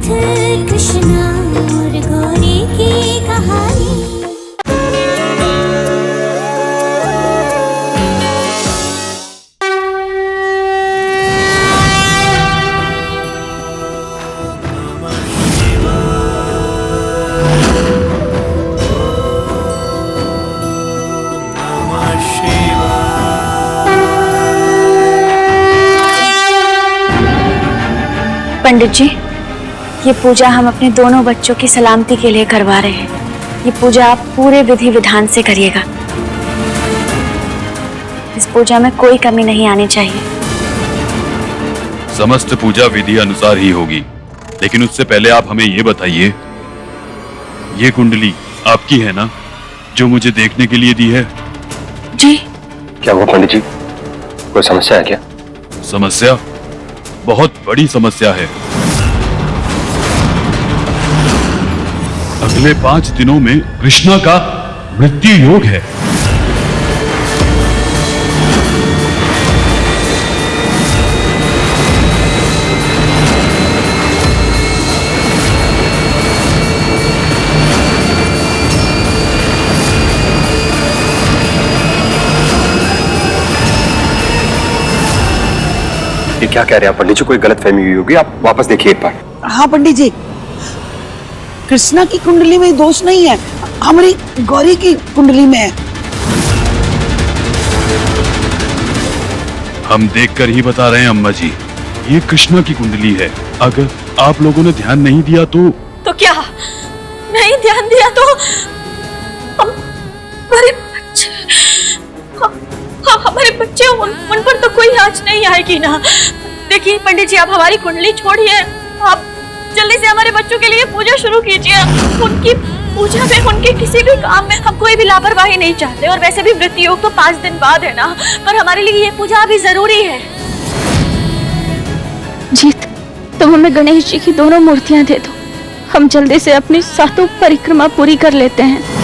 कृष्णा और गौरी की कहानी। पंडित जी, ये पूजा हम अपने दोनों बच्चों की सलामती के लिए करवा रहे हैं। ये पूजा आप पूरे विधि विधान से करिएगा। इस पूजा में कोई कमी नहीं आनी चाहिए। समस्त पूजा विधि अनुसार ही होगी, लेकिन उससे पहले आप हमें ये बताइए, ये कुंडली आपकी है ना, जो मुझे देखने के लिए दी है? जी। क्या हुआ पंडित जी, कोई समस्या है क्या? समस्या? बहुत बड़ी समस्या है। अगले 5 दिनों में कृष्णा का मृत्यु योग है। ये क्या कह रहे हैं पंडित जी? कोई गलतफहमी हुई होगी, आप वापस देखिए एक बार। हाँ पंडित जी, कृष्णा की कुंडली में दोष नहीं है, हमारी गौरी की कुंडली में है। हम देखकर ही बता रहे हैं अम्मा जी, ये कृष्णा की कुंडली है। अगर आप लोगों ने ध्यान नहीं दिया तो क्या नहीं ध्यान दिया तो हमारे बच्चे, हमारे बच्चे उन पर तो कोई आँच नहीं आएगी ना। देखिए पंडित जी, आप हमारी कुंडली छोड़िए, आप जल्दी से हमारे बच्चों के लिए पूजा शुरू कीजिए। उनकी पूजा में, उनके किसी भी काम में हम कोई भी लापरवाही नहीं चाहते। और वैसे भी मृत्यु योग तो 5 दिन बाद है ना, पर हमारे लिए ये पूजा अभी जरूरी है। जीत, तुम हमें गणेश जी की दोनों मूर्तियां दे दो, हम जल्दी से अपनी 7 परिक्रमा पूरी कर लेते हैं।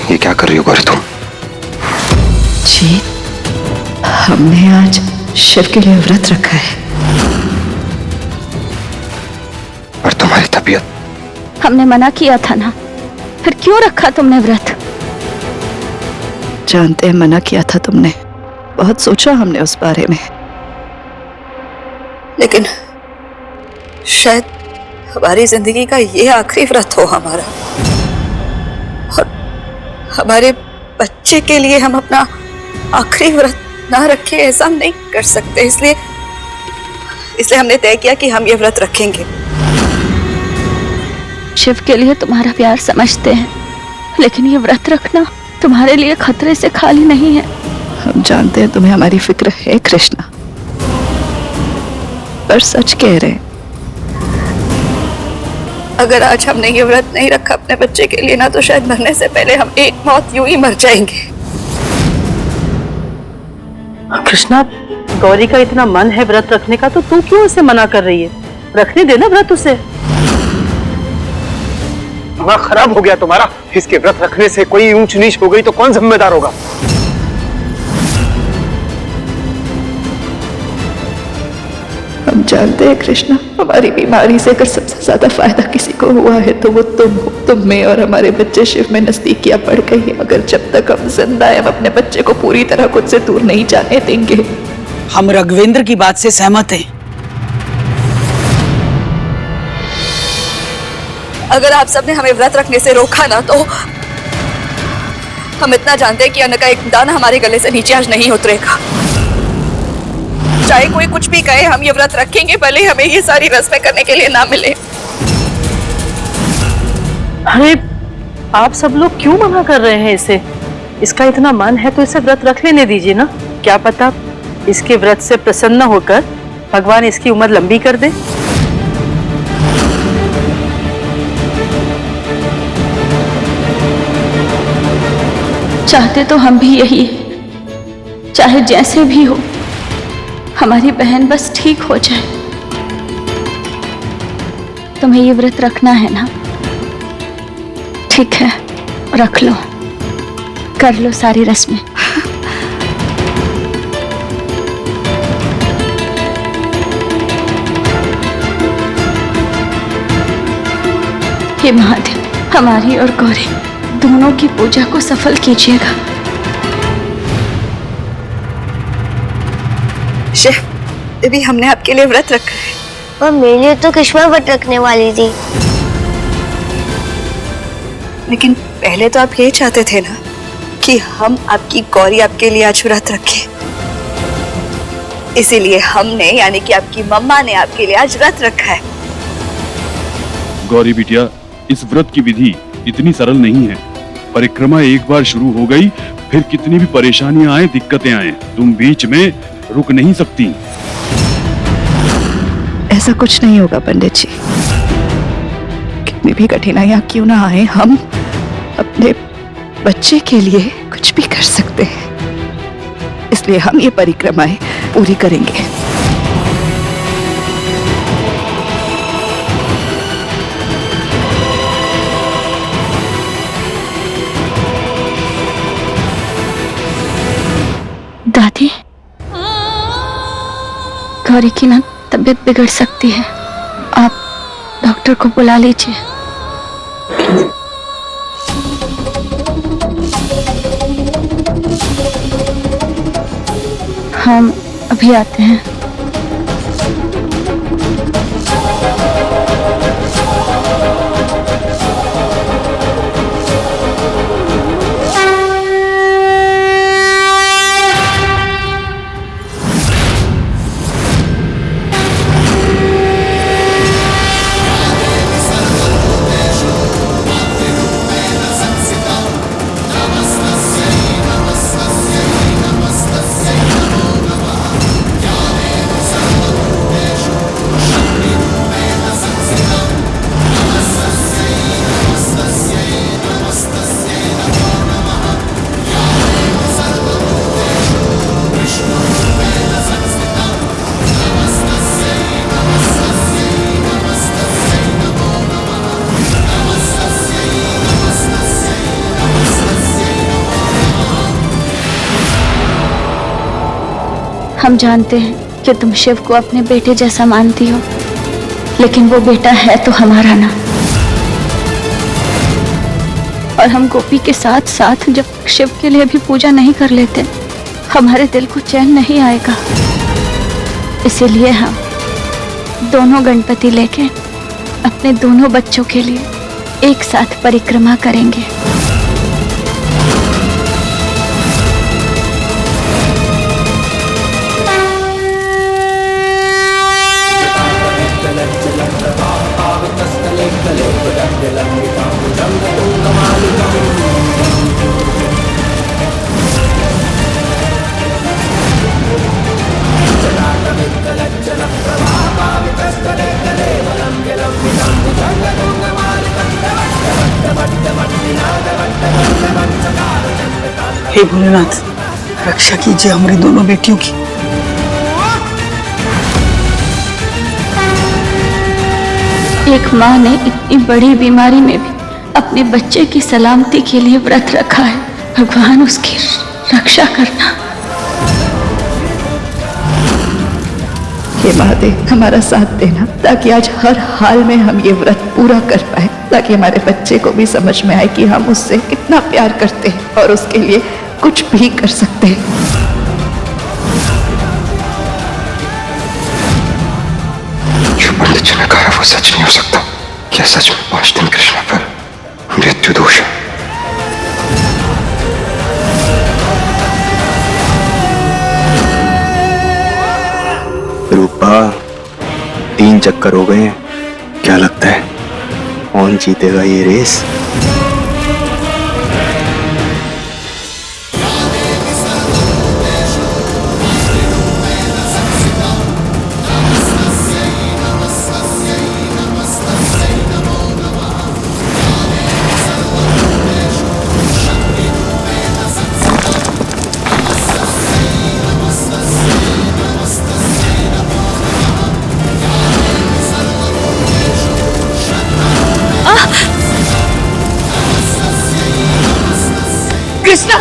ये क्या कर रही हो गौरी तुम? जी, हमने आज शिव के लिए व्रत रखा है। और तुम्हारी तबीयत? हमने मना किया था ना, फिर क्यों रखा तुमने व्रत? जानते हैं मना किया था तुमने, बहुत सोचा हमने उस बारे में, लेकिन शायद हमारी जिंदगी का ये आखिरी व्रत हो हमारा, और हमारे बच्चे के लिए हम अपना आखिरी व्रत ना रखें ऐसा हम नहीं कर सकते। इसलिए हमने तय किया कि हम ये व्रत रखेंगे। शिव के लिए तुम्हारा प्यार समझते हैं, लेकिन ये व्रत रखना तुम्हारे लिए खतरे से खाली नहीं है। हम जानते हैं तुम्हें हमारी फिक्र है कृष्णा, पर सच कह रहे हैं, अगर आज हमने ये व्रत नहीं रखा अपने बच्चे के लिए ना, तो शायद मरने से पहले हम एक मौत यूं ही मर जाएंगे। कृष्णा, गौरी का इतना मन है व्रत रखने का, तो तू क्यों उसे मना कर रही है? रखने देना व्रत उसे। दिमाग खराब हो गया तुम्हारा? इसके व्रत रखने से कोई ऊंच नीच हो गई तो कौन जिम्मेदार होगा? हम जानते हैं कृष्णा, हमारी बीमारी से अगर सबसे ज्यादा फायदा किसी को हुआ है तो वो तुम हो। तुम में और हमारे बच्चे शिव में नजदीकियां बढ़ गई है। अगर जब तक हम जिंदा हैं, हम अपने बच्चे को पूरी तरह खुद से दूर नहीं जाने देंगे। हम रघुवेंद्र की बात से सहमत हैं। अगर आप सबने हमें व्रत रखने से रोका ना तो हम इतना जानते हैं कि अन्न का एक दाना हमारे गले से नीचे आज नहीं उतरेगा। चाहे कोई कुछ भी कहे, हम ये व्रत रखेंगे, भले हमें ये सारी रस्में करने के लिए ना मिले। अरे आप सब लोग क्यों मना कर रहे हैं इसे? इसका इतना मन है तो इसे व्रत रख लेने दीजिए ना। क्या पता इसके व्रत से प्रसन्न होकर भगवान इसकी उम्र लंबी कर दे। चाहते तो हम भी यही है, चाहे जैसे भी हो हमारी बहन बस ठीक हो जाए। तुम्हें ये व्रत रखना है ना? ठीक है, रख लो, कर लो सारी रस्में। हे महादेव, हमारी और गौरी दोनों की पूजा को सफल कीजिएगा। शिव, अभी हमने आपके लिए व्रत रखा है। और मेरे लिए तो कृष्णा व्रत रखने वाली थी। लेकिन पहले तो आप ये चाहते थे ना कि हम आपकी गौरी आपके लिए आज व्रत रखें। इसीलिए हमने, यानी कि आपकी मम्मा ने आपके लिए आज व्रत रखा है। गौरी बिटिया, इस व्रत की विधि इतनी सरल नहीं है। परिक्रमा एक बार शुरू हो गई, फिर कितनी भी परेशानियां आए, दिक्कतें आए, तुम बीच में रुक नहीं सकती। ऐसा कुछ नहीं होगा पंडित जी। कितनी भी कठिनाइयां क्यों ना आए, हम अपने बच्चे के लिए कुछ भी कर सकते हैं। इसलिए हम ये परिक्रमाएं पूरी करेंगे। दादी, गौरी की ना तबीयत बिगड़ सकती है, आप डॉक्टर को बुला लीजिए। हम अभी आते हैं। हम जानते हैं कि तुम शिव को अपने बेटे जैसा मानती हो, लेकिन वो बेटा है तो हमारा ना। और हम गोपी के साथ साथ जब शिव के लिए भी पूजा नहीं कर लेते, हमारे दिल को चैन नहीं आएगा। इसीलिए हम दोनों गणपति लेके अपने दोनों बच्चों के लिए एक साथ परिक्रमा करेंगे। हे भोलेनाथ, रक्षा कीजिए हमारी दोनों बेटियों की। एक माँ ने इतनी बड़ी बीमारी में भी अपने बच्चे की सलामती के लिए व्रत रखा है। भगवान उसकी रक्षा करना। हे महादेव, हमारा साथ देना ताकि आज हर हाल में हम ये व्रत पूरा कर पाए, ताकि हमारे बच्चे को भी समझ में आए कि हम उससे कितना प्यार करते हैं और उसके लिए कुछ भी कर सकते हैं। जो पंडित जी ने कहा वो सच नहीं हो सकता। क्या सच में 5 दिन कृष्णा पर मृत्यु दोष है? रूपा 3 चक्कर हो गए हैं। क्या लगता है कौन जीतेगा ये रेस? कृष्णा!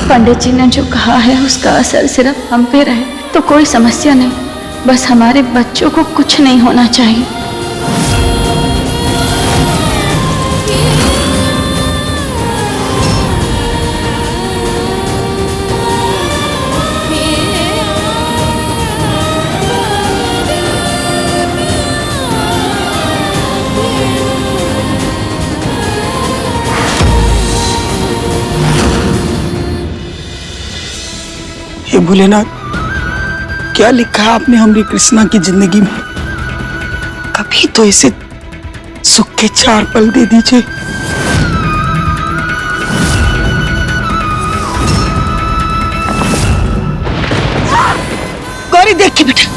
पंडित जी ने जो कहा है उसका असर सिर्फ हम पे रहे तो कोई समस्या नहीं, बस हमारे बच्चों को कुछ नहीं होना चाहिए। हे भोलेनाथ, क्या लिखा है आपने हमारी कृष्णा की जिंदगी में? कभी तो इसे सुख के 4 पल दे दीजिए। गौरी देख के बेटा।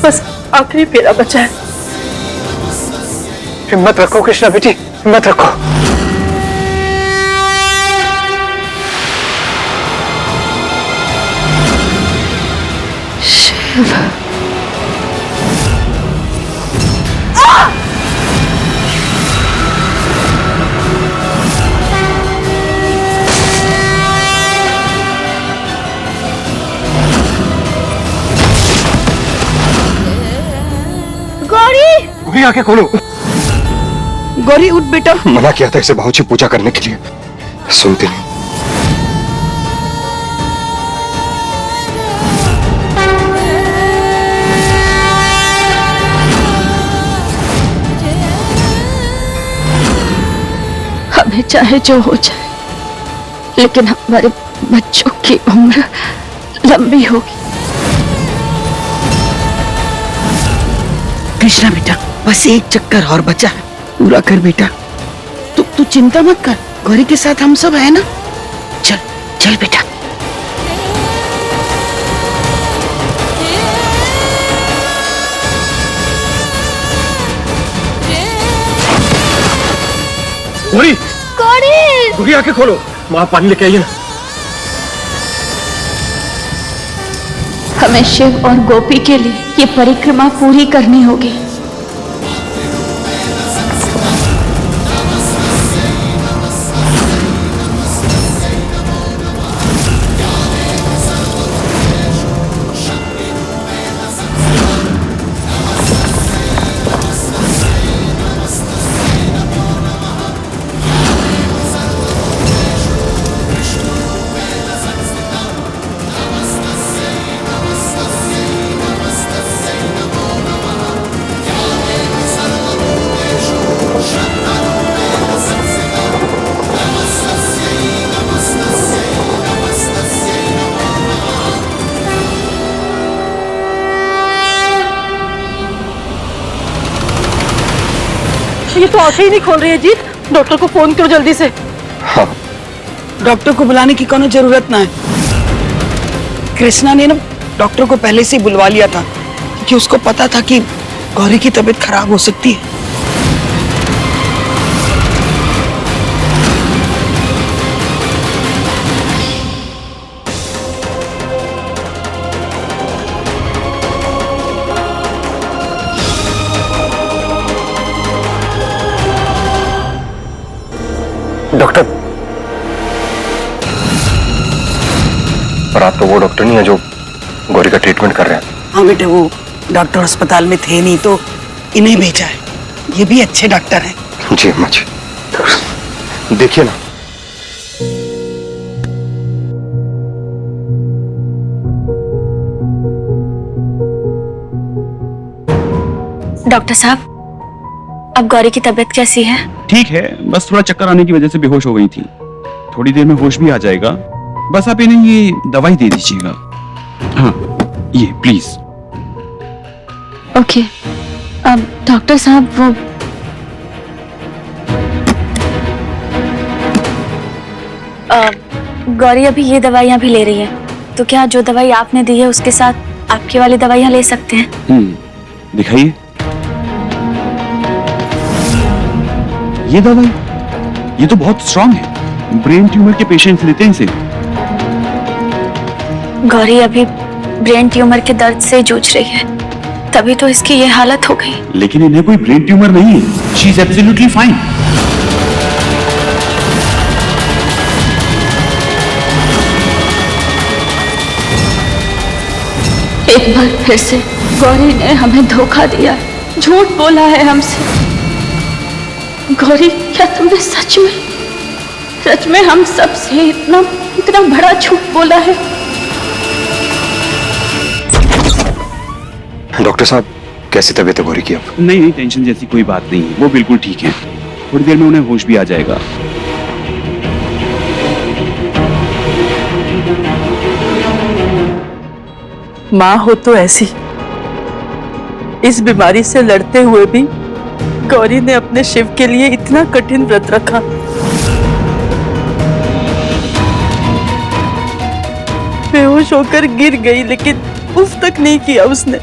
बस आखिरी फेरा बचा है। हिम्मत रखो कृष्णा बेटी, हिम्मत रखो। शिव, गौरी आंखें खोलो। गौरी उठ बेटा। मना किया था इसे भाऊजी पूजा करने के लिए, सुनती नहीं। हमें चाहे जो हो जाए लेकिन हमारे बच्चों की उम्र लंबी होगी। कृष्णा बेटा, बस 1 चक्कर और बचा है, पूरा कर बेटा। तू चिंता मत कर, गौरी के साथ हम सब है ना। चल चल बेटा। गौरी, गौरी! गौरी आंखें खोलो, माँ पानी लेके आइए ना। हमें शिव और गोपी के लिए ये परिक्रमा पूरी करनी होगी। ये तो आंखें ही नहीं खोल रही है जीत, डॉक्टर को फोन करो जल्दी से। हाँ। डॉक्टर को बुलाने की कोनो जरूरत ना है। कृष्णा ने ना डॉक्टर को पहले से ही बुलवा लिया था क्योंकि उसको पता था कि गौरी की तबीयत खराब हो सकती है। डॉक्टर, पर आप तो वो डॉक्टर नहीं है जो गौरी का ट्रीटमेंट कर रहे हैं। हाँ बेटे, वो डॉक्टर अस्पताल में थे नहीं तो इन्हें भेजा है। ये भी अच्छे डॉक्टर हैं। जी अम्मा जी, देखिए ना, डॉक्टर साहब, अब गौरी की तबीयत कैसी है? ठीक है, बस थोड़ा चक्कर आने की वजह से बेहोश हो गई थी। थोड़ी देर में होश भी आ जाएगा। बस आप इन्हें ये दवाई दे दीजिएगा। हाँ, ये प्लीज। ओके। अब डॉक्टर साहब, वो गौरी अभी ये दवाइयाँ भी ले रही है, तो क्या जो दवाई आपने दी है उसके साथ आपकी वाली दवाइयाँ ले सकते हैं? दिखाइए। ये दवाई, ये तो बहुत स्ट्रॉन्ग है। ब्रेन ट्यूमर के पेशेंट्स लेते हैं इसे। गौरी अभी ब्रेन ट्यूमर के दर्द से जूझ रही है, तभी तो इसकी ये हालत हो गई। लेकिन इन्हें कोई ब्रेन ट्यूमर नहीं है। She is absolutely fine. एक बार फिर से गौरी ने हमें धोखा दिया, झूठ बोला है हमसे। गौरी, क्या तुमने सच में हम सबसे इतना बड़ा झूठ बोला है? डॉक्टर साहब, कैसी तबीयत है गौरी की अब? नहीं, टेंशन जैसी कोई बात नहीं है। वो बिल्कुल ठीक है। थोड़ी देर में उन्हें होश भी आ जाएगा। माँ हो तो ऐसी, इस बीमारी से लड़ते हुए भी गौरी ने अपने शिव के लिए इतना कठिन व्रत रखा। बेहोश होकर गिर गई, लेकिन उफ तक नहीं किया उसने।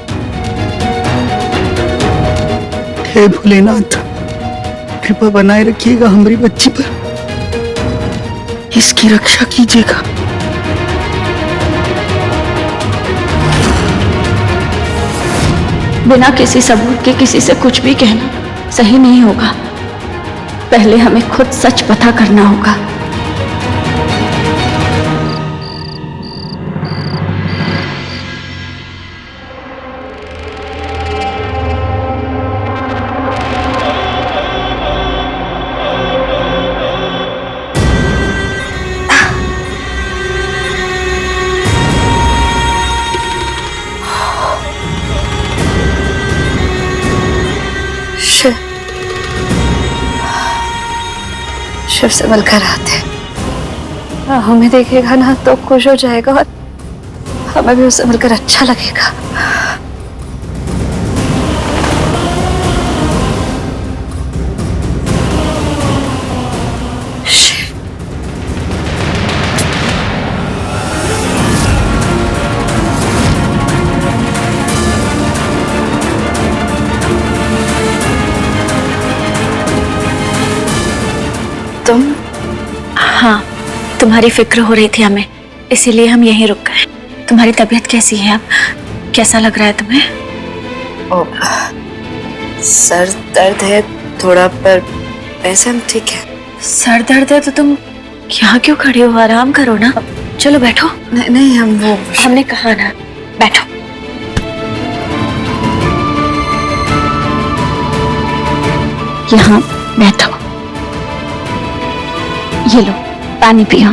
हे भोलेनाथ, कृपा बनाए रखिएगा हमारी बच्ची पर, इसकी रक्षा कीजिएगा। बिना किसी सबूत के किसी से कुछ भी कहना सही नहीं होगा। पहले हमें खुद सच पता करना होगा। शिव से मिलकर आते, हमें देखेगा ना तो खुश हो जाएगा और हमें भी उससे मिलकर अच्छा लगेगा। तुम? हाँ, तुम्हारी फिक्र हो रही थी हमें, इसीलिए हम यहीं रुक गए। तुम्हारी तबीयत कैसी है अब? कैसा लग रहा है तुम्हें? सर दर्द है थोड़ा, पर वैसे हम ठीक है। सर दर्द है तो तुम यहाँ क्यों खड़ी हो? आराम करो ना। चलो बैठो। नहीं, हमने कहा ना, बैठो। यहाँ बैठो, ये लो पानी पियो।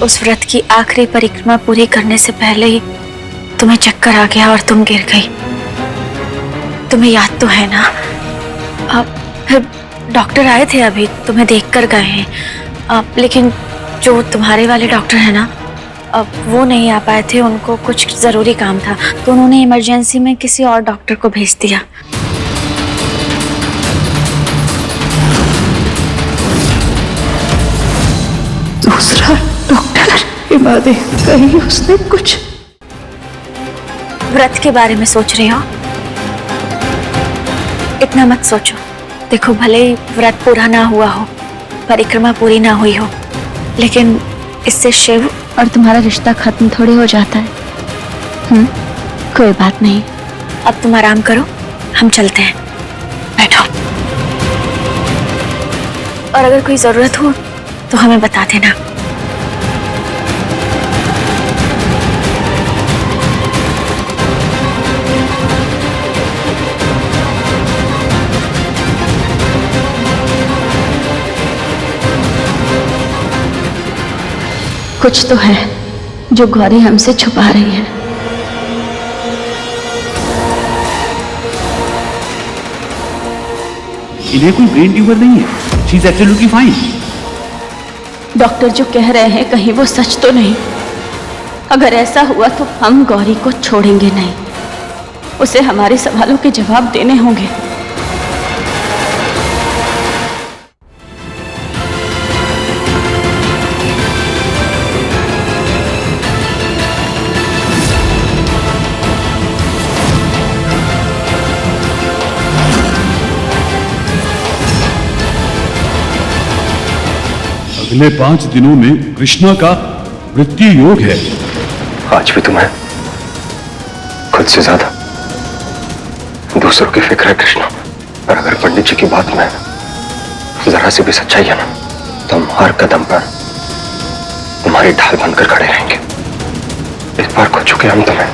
उस व्रत की आखिरी परिक्रमा पूरी करने से पहले ही तुम्हें चक्कर आ गया और तुम गिर गई। तुम्हें याद तो है ना? अब फिर डॉक्टर आए थे, अभी तुम्हें देख कर गए हैं। लेकिन जो तुम्हारे वाले डॉक्टर हैं ना, अब वो नहीं आ पाए थे, उनको कुछ ज़रूरी काम था, तो उन्होंने इमरजेंसी में किसी और डॉक्टर को भेज दिया। हे महादेव, कहीं उसने कुछ। व्रत के बारे में सोच रही हो? इतना मत सोचो। देखो, भले ही व्रत पूरा ना हुआ हो, परिक्रमा पूरी ना हुई हो, लेकिन इससे शिव और तुम्हारा रिश्ता खत्म थोड़ी हो जाता है। कोई बात नहीं। अब तुम आराम करो, हम चलते हैं। बैठो। और अगर कोई जरूरत हो तो हमें बता देना। कुछ तो है जो गौरी हमसे छुपा रही है। इन्हें कोई ब्रेन ट्यूमर नहीं है। She is absolutely fine. Doctor जो कह रहे हैं कहीं वो सच तो नहीं? अगर ऐसा हुआ तो हम गौरी को छोड़ेंगे नहीं। उसे हमारे सवालों के जवाब देने होंगे। अगले 5 दिनों में कृष्णा का मृत्यु योग है। आज भी तुम्हें खुद से ज्यादा दूसरों की फिक्र है कृष्णा। और अगर पंडित जी की बात में जरा सी भी सच्चाई है ना, तो हम हर कदम पर तुम्हारी ढाल बनकर खड़े रहेंगे। इस बार खो चुके हम तुम्हें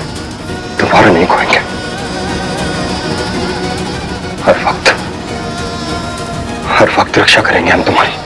दोबारा नहीं खोएंगे। हर वक्त रक्षा करेंगे हम तुम्हारी।